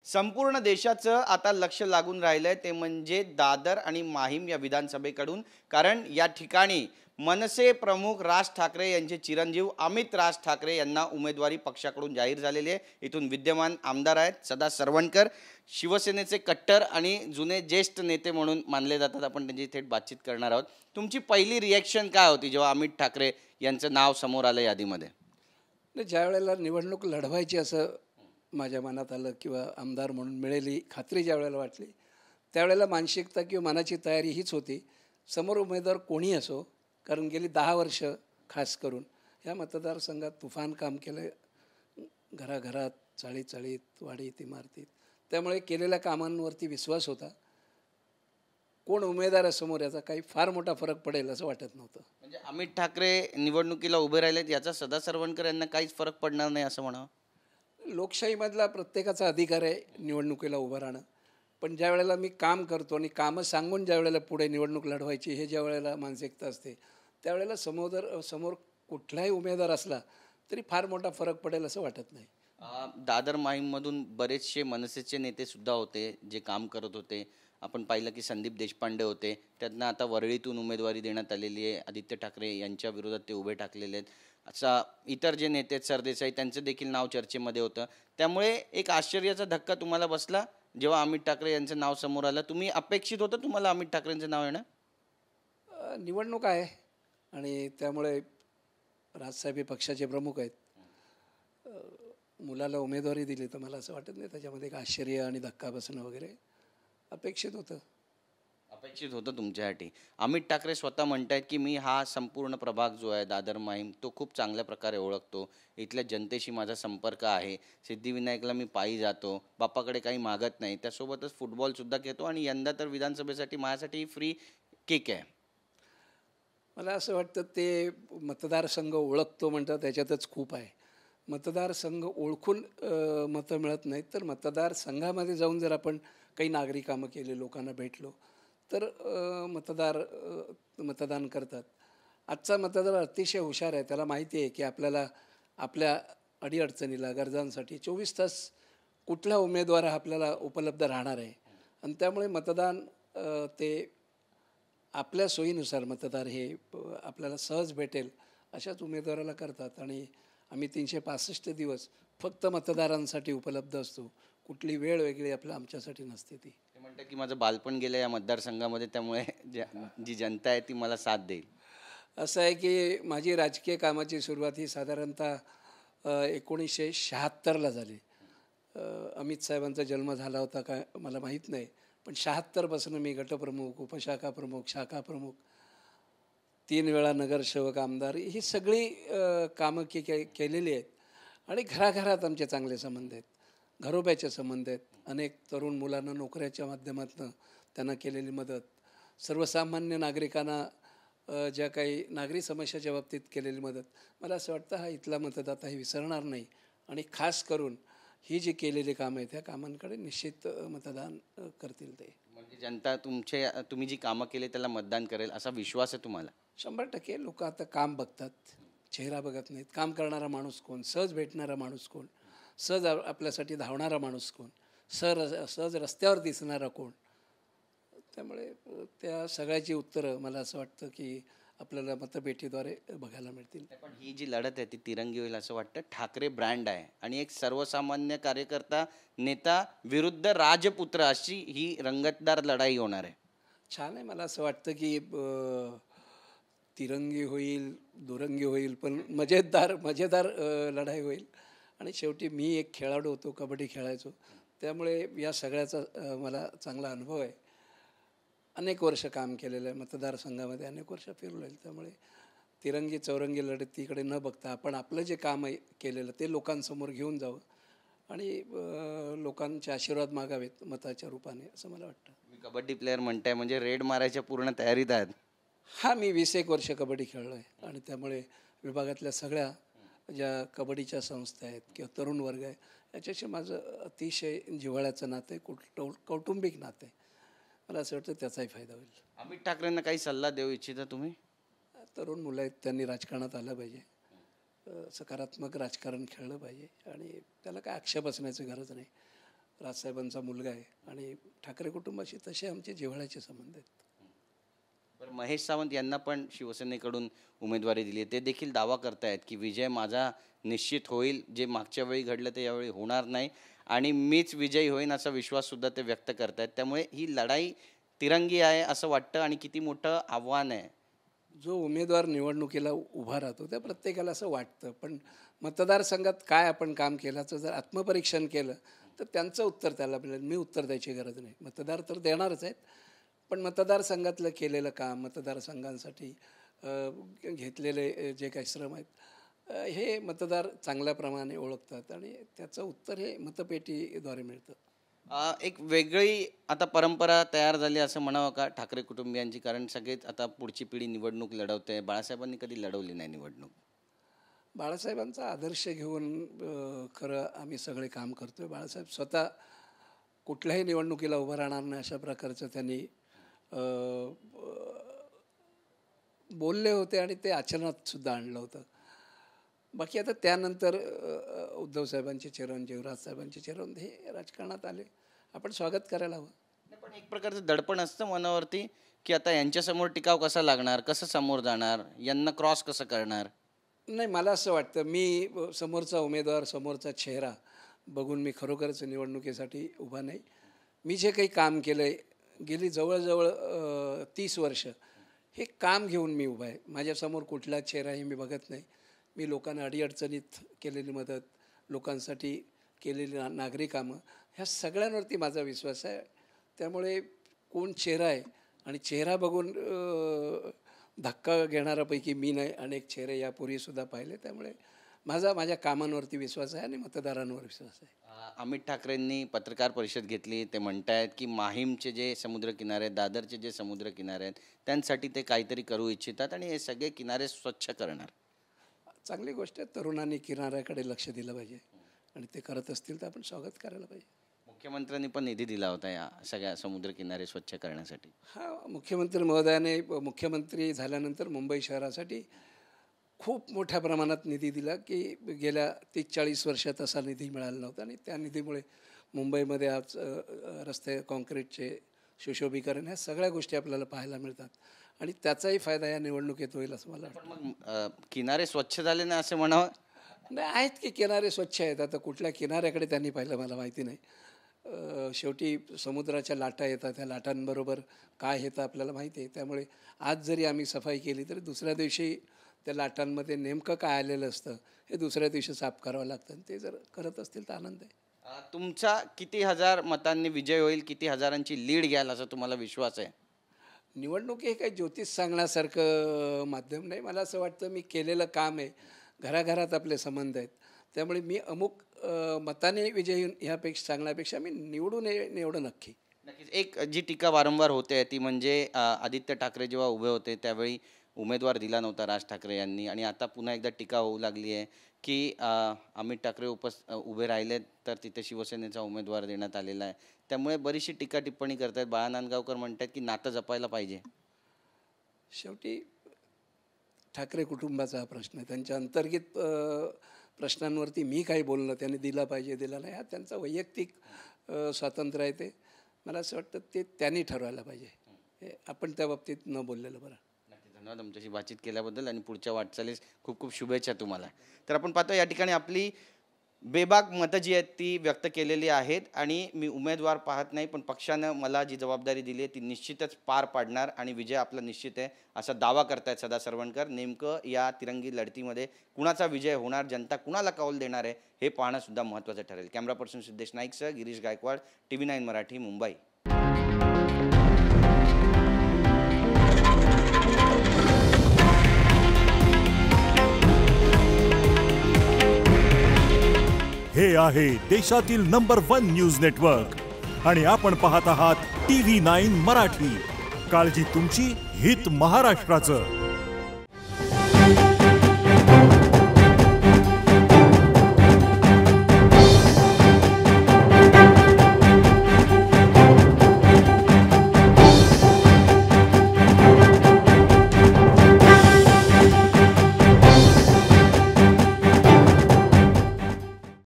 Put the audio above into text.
संपूर्ण देशाचं आता लक्ष लागून राहिलंय ते म्हणजे दादर आणि माहीम या विधानसभेकडून. कारण या ठिकाणी मनसे प्रमुख राज ठाकरे यांचे चिरंजीव अमित राज ठाकरे यांना उमेदवारी पक्षाकडून जाहीर झालेली आहे. इथून विद्यमान आमदार आहेत सदा सरवणकर, शिवसेनेचे कट्टर आणि जुने ज्येष्ठ नेते म्हणून मानले जातात. आपण त्यांची थेट बातचीत करणार आहोत. तुमची पहिली रिॲक्शन काय होती जेव्हा अमित ठाकरे यांचं नाव समोर आलं यादीमध्ये? ज्या वेळेला निवडणूक लढवायची असं माझ्या मनात आलं किंवा आमदार म्हणून मिळेल ही खात्री ज्या वेळेला वाटली, त्यावेळेला मानसिकता किंवा मनाची तयारी हीच होती, समोर उमेदवार कोणी असो, कारण गेली 10 वर्ष खास करून ह्या मतदारसंघात तुफान काम केलं, घराघरात, चाळीत चाळीत, वाडीत, इमारतीत. त्यामुळे केलेल्या कामांवरती विश्वास होता. कोण उमेदवार आहे समोर याचा काही फार मोठा फरक पडेल असं वाटत नव्हतं. म्हणजे अमित ठाकरे निवडणुकीला उभे राहिलेत याचा सदा सरवणकर यांना काहीच फरक पडणार नाही असं म्हणावं? लोकशाहीमधला प्रत्येकाचा अधिकार आहे निवडणुकीला उभं राहणं. पण ज्या वेळेला मी काम करतो आणि कामं सांगून ज्या वेळेला पुढे निवडणूक लढवायची हे ज्या वेळेला मानसिकता असते, त्यावेळेला समोर कुठलाही उमेदवार असला तरी फार मोठा फरक पडेल असं वाटत नाही. दादर माहीममधून बरेचसे मनसेचे नेते सुद्धा होते जे काम करत होते. आपण पाहिलं की संदीप देशपांडे होते, त्यांना आता वरळीतून उमेदवारी देण्यात आलेली आहे. आदित्य ठाकरे यांच्या विरोधात ते उभे ठाकलेले आहेत. असा इतर जे नेते आहेत सरदेसाई, त्यांचं देखील नाव चर्चेमध्ये होतं. त्यामुळे एक आश्चर्याचा धक्का तुम्हाला बसला जेव्हा अमित ठाकरे यांचं नाव समोर आलं. तुम्ही अपेक्षित होतं तुम्हाला अमित ठाकरेंचं नाव येणं? निवडणूक आहे आणि त्यामुळे राजसाहेब हे पक्षाचे प्रमुख आहेत. मुलाला उमेदवारी दिली तर मला असं वाटत नाही त्याच्यामध्ये एक आश्चर्य आणि धक्का बसणं वगैरे अपेक्षित होतं. अपेक्षित होतं तुमच्यासाठी. अमित ठाकरे स्वतः म्हणतायत की मी हा संपूर्ण प्रभाग जो आहे दादर माहीम तो खूप चांगल्या प्रकारे ओळखतो. इथल्या जनतेशी माझा संपर्क आहे. सिद्धिविनायकला मी पायी जातो. बाप्पाकडे काही मागत नाही. त्यासोबतच फुटबॉलसुद्धा खेळतो आणि यंदा तर विधानसभेसाठी माझ्यासाठी फ्री किक आहे. मला असं वाटतं ते मतदारसंघ ओळखतो म्हणतात त्याच्यातच खूप आहे. मतदारसंघ ओळखून मतं मिळत नाहीत, तर मतदारसंघामध्ये जाऊन जर आपण काही नागरी कामं केली, लोकांना भेटलो तर मतदान करतात. आजचा मतदार अतिशय हुशार आहे. त्याला माहिती आहे की आपल्याला आपल्या अडीअडचणीला गरजांसाठी 24 तास कुठला उमेदवार आपल्याला उपलब्ध राहणार आहे. आणि त्यामुळे मतदान ते आपल्या सोयीनुसार मतदार हे आपल्याला सहज भेटेल अशाच उमेदवाराला करतात. आणि आम्ही 365 दिवस फक्त मतदारांसाठी उपलब्ध असतो. कुठली वेळ वेगळी आमच्यासाठी नसते. ती ते म्हणतात की माझं बालपण गेलं या मतदारसंघामध्ये, त्यामुळे जी जनता आहे ती मला साथ देईल. असं आहे की माझी राजकीय कामाची सुरुवात ही साधारणतः 1976ला झाली. अमित साहेबांचा जन्म झाला होता का मला माहीत नाही, पण 76पासून मी गटप्रमुख, उपशाखा प्रमुख, शाखा प्रमुख, 3 वेळा नगरसेवक, आमदार ही सगळी कामं केलेली आहेत. आणि घराघरात आमचे चांगले संबंध आहेत, घरोब्याचे संबंध आहेत. अनेक तरुण मुलांना नोकऱ्याच्या माध्यमातून त्यांना केलेली मदत, सर्वसामान्य नागरिकांना ज्या काही नागरी समस्याच्या बाबतीत केलेली मदत, मला असं वाटतं हा इथला मतदाता हे विसरणार नाही. आणि खास करून ही जी केलेली कामं आहेत त्या कामांकडे निश्चित मतदान करतील. ते म्हणजे जनता तुम्ही जी कामं केली त्याला मतदान करेल असा विश्वास आहे तुम्हाला? 100% लोक आता काम बघतात, चेहरा बघत नाहीत. काम करणारा माणूस कोण, सहज भेटणारा माणूस कोण, सहज आपल्यासाठी धावणारा माणूस कोण, सहज रस्त्यावर दिसणारा कोण. त्यामुळे त्या सगळ्याची उत्तरं मला असं वाटतं की आपल्याला मतपेटीद्वारे बघायला मिळतील. पण ही जी लढत आहे ती तिरंगी होईल असं वाटतं. ठाकरे ब्रँड आहे आणि एक सर्वसामान्य कार्यकर्ता, नेता विरुद्ध राजपुत्र अशी ही रंगतदार लढाई होणार आहे. छान आहे. मला असं वाटतं की तिरंगी होईल, दुरंगी होईल, पण मजेदार लढाई होईल. आणि शेवटी मी एक खेळाडू होतो, कबड्डी खेळायचो, त्यामुळे या सगळ्याचा मला चांगला अनुभव आहे. अनेक वर्ष काम केलेलं आहे मतदारसंघामध्ये, अनेक वर्ष फिरलो आहे. त्यामुळे तिरंगी चौरंगी लढतीकडे न बघता आपण आपलं जे काम आहे केलेलं ते लोकांसमोर घेऊन जावं आणि लोकांचे आशीर्वाद मागावेत मताच्या रूपाने, असं मला वाटतं. मी कबड्डी प्लेअर म्हणताय म्हणजे रेड मारायच्या पूर्ण तयारीत आहेत? हां, मी 21 वर्ष कबड्डी खेळलो आहे आणि त्यामुळे विभागातल्या सगळ्या ज्या कबड्डीच्या संस्था आहेत किंवा तरुण वर्ग आहे याच्याशी माझं अतिशय जिव्हाळ्याचं नातं आहे, कौटुंबिक नातं आहे. मला असं वाटतं त्याचाही फायदा होईल. अमित ठाकरेंना काही सल्ला देऊ इच्छिता तुम्ही? तरुण मुलं आहेत, त्यांनी राजकारणात आलं पाहिजे, सकारात्मक राजकारण खेळलं पाहिजे आणि त्याला काय आक्षेप असण्याची गरज नाही. राजसाहेबांचा मुलगा आहे आणि ठाकरे कुटुंबाशी तसे आमचे जिव्हाळ्याचे संबंध आहेत. बरं, महेश सावंत यांना पण शिवसेनेकडून उमेदवारी दिली आहे. ते देखील दावा करतायत की विजय माझा निश्चित होईल, जे मागच्या वेळी घडलं ते यावेळी होणार नाही आणि मीच विजयी होईन असा विश्वाससुद्धा ते व्यक्त करतायत. त्यामुळे ही लढाई तिरंगी आहे असं वाटतं आणि किती मोठं आव्हान आहे. जो उमेदवार निवडणुकीला उभा राहतो त्या प्रत्येकाला असं वाटतं, पण मतदारसंघात काय आपण काम केल्याचं जर आत्मपरीक्षण केलं तर त्यांचं उत्तर त्याला मिळेल. मी उत्तर द्यायची गरज नाही. मतदार तर देणारच आहेत, पण मतदारसंघातलं केलेलं काम, मतदारसंघांसाठी घेतलेले जे काही श्रम आहेत हे मतदार चांगल्या प्रमाणे ओळखतात आणि त्याचं उत्तर हे मतपेटीद्वारे मिळतं. एक वेगळी आता परंपरा तयार झाली असं म्हणावं का ठाकरे कुटुंबियांची? कारण सगळेच आता पुढची पिढी निवडणूक लढवते. बाळासाहेबांनी कधी लढवली नाही निवडणूक. बाळासाहेबांचा आदर्श घेऊन खरं आम्ही सगळे काम करतो आहे. बाळासाहेब स्वतः कुठल्याही निवडणुकीला उभं राहणार नाही अशा प्रकारचं त्यांनी बोलले होते आणि ते आचरणातसुद्धा आणलं होतं. बाकी आता त्यानंतर उद्धवसाहेबांचे चरण, जीवराजसाहेबांचे चरण हे राजकारणात आले. आपण स्वागत करायला हवं. पण एक प्रकारचं दडपण असतं मनावरती की आता यांच्यासमोर टिकाव कसा लागणार, कसं समोर जाणार, यांना क्रॉस कसं करणार? नाही, मला असं वाटतं मी समोरचा उमेदवार, समोरचा चेहरा बघून मी खरोखरच निवडणुकीसाठी उभा नाही. मी जे काही काम केलं आहे गेली जवळजवळ 30 वर्ष हे काम घेऊन मी उभा आहे. माझ्यासमोर कुठला चेहराही मी बघत नाही. मी लोकांना अडीअडचणीत केलेली मदत, लोकांसाठी केलेली नागरी कामं ह्या सगळ्यांवरती माझा विश्वास आहे. त्यामुळे कोण चेहरा आहे आणि चेहरा बघून धक्का घेणाऱ्यापैकी मी नाही. अनेक चेहरे यापूर्वीसुद्धा पाहिले. त्यामुळे माझ्या कामांवरती विश्वास आहे आणि मतदारांवर विश्वास आहे. अमित ठाकरेंनी पत्रकार परिषद घेतली. ते म्हणतायत की माहीमचे जे समुद्रकिनारे आहेत, दादरचे जे समुद्रकिनारे आहेत त्यांसाठी ते काहीतरी करू इच्छितात आणि हे सगळे किनारे स्वच्छ करणार. चांगली गोष्ट आहे. तरुणांनी किनाऱ्याकडे लक्ष दिलं पाहिजे आणि ते करत असतील तर आपण स्वागत करायला पाहिजे. मुख्यमंत्र्यांनी पण निधी दिला होता या सगळ्या समुद्रकिनारे स्वच्छ करण्यासाठी. मुख्यमंत्री महोदयाने मुख्यमंत्री झाल्यानंतर मुंबई शहरासाठी खूप मोठ्या प्रमाणात निधी दिला की गेल्या 30-40 वर्षात असा निधी मिळाला नव्हता आणि त्या निधीमुळे मुंबईमध्ये आज रस्ते कॉन्क्रीटचे सुशोभीकरण ह्या सगळ्या गोष्टी आपल्याला पाहायला मिळतात आणि त्याचाही फायदा या निवडणुकीत होईल असं मला वाटतं. पण मग किनारे स्वच्छ झाले नाही असं म्हणावं? नाही, आहेत की किनारे स्वच्छ आहेत. आता कुठल्या किनाऱ्याकडे त्यांनी पाहिलं मला माहिती नाही. शेवटी समुद्राच्या लाटा येतात, त्या लाटांबरोबर काय येतं आपल्याला माहिती आहे. त्यामुळे आज जरी आम्ही सफाई केली तरी दुसऱ्या दिवशी त्या लाटांमध्ये नेमकं काय आलेलं असतं हे दुसऱ्या दिवशी साफ करावं लागतं आणि ते जर करत असतील तर आनंद आहे. तुमचा किती हजार मतांनी विजय होईल, किती हजारांची लीड घ्याल असा तुम्हाला विश्वास आहे? निवडणूक हे काही ज्योतिष सांगण्यासारखं माध्यम नाही. मला असं वाटतं मी केलेलं काम आहे. घराघरात आपले संबंध आहेत. त्यामुळे मी अमुक मताने विजयी ह्यापेक्षा सांगण्यापेक्षा मी निवडून येईन एवढं नक्की. नक्कीच. एक जी टीका वारंवार होते ती म्हणजे आदित्य ठाकरे जेव्हा उभे होते त्यावेळी उमेदवार दिला नव्हता राज ठाकरे यांनी आणि आता पुन्हा एकदा टीका होऊ लागली आहे की अमित ठाकरे उभे राहिले तर तिथे शिवसेनेचा उमेदवार देण्यात आलेला आहे. त्यामुळे बरीचशी टीका टिप्पणी करत आहेत. बाळा नांदगावकर म्हणतात की नातं जपायला पाहिजे. शेवटी ठाकरे कुटुंबाचा हा प्रश्न आहे. त्यांच्या अंतर्गत प्रश्नांवरती मी काही बोलणं त्यांनी दिला पाहिजे दिला नाही हा त्यांचा वैयक्तिक स्वातंत्र्य आहे. ते मला असं वाटतं ते त्यांनी ठरवायला पाहिजे. हे आपण त्या बाबतीत न बोललेलं बरं. धन्यवाद आमच्याशी बातचीत केल्याबद्दल आणि पुढच्या वाटचालीस खूप खूप शुभेच्छा तुम्हाला. तर आपण पाहतो या ठिकाणी आपली बेबाक मतं जी आहेत ती व्यक्त केलेली आहेत आणि मी उमेदवार पाहत नाही पण पक्षानं मला जी जबाबदारी दिली आहे ती निश्चितच पार पाडणार आणि विजय आपला निश्चित आहे असा दावा करतायत सदा सरवणकर. नेमकं या तिरंगी लढतीमध्ये कुणाचा विजय होणार, जनता कुणाला कौल देणार आहे हे पाहणं सुद्धा महत्त्वाचं ठरेल. कॅमेरा पर्सन सिद्धेश नाईकसह गिरीश गायकवाड, TV9 मराठी, मुंबई. हे आहे देशातील नंबर 1 न्यूज नेटवर्क आणि आपण पाहत आहात TV9 मराठी. काळजी तुमची, हित महाराष्ट्राचं.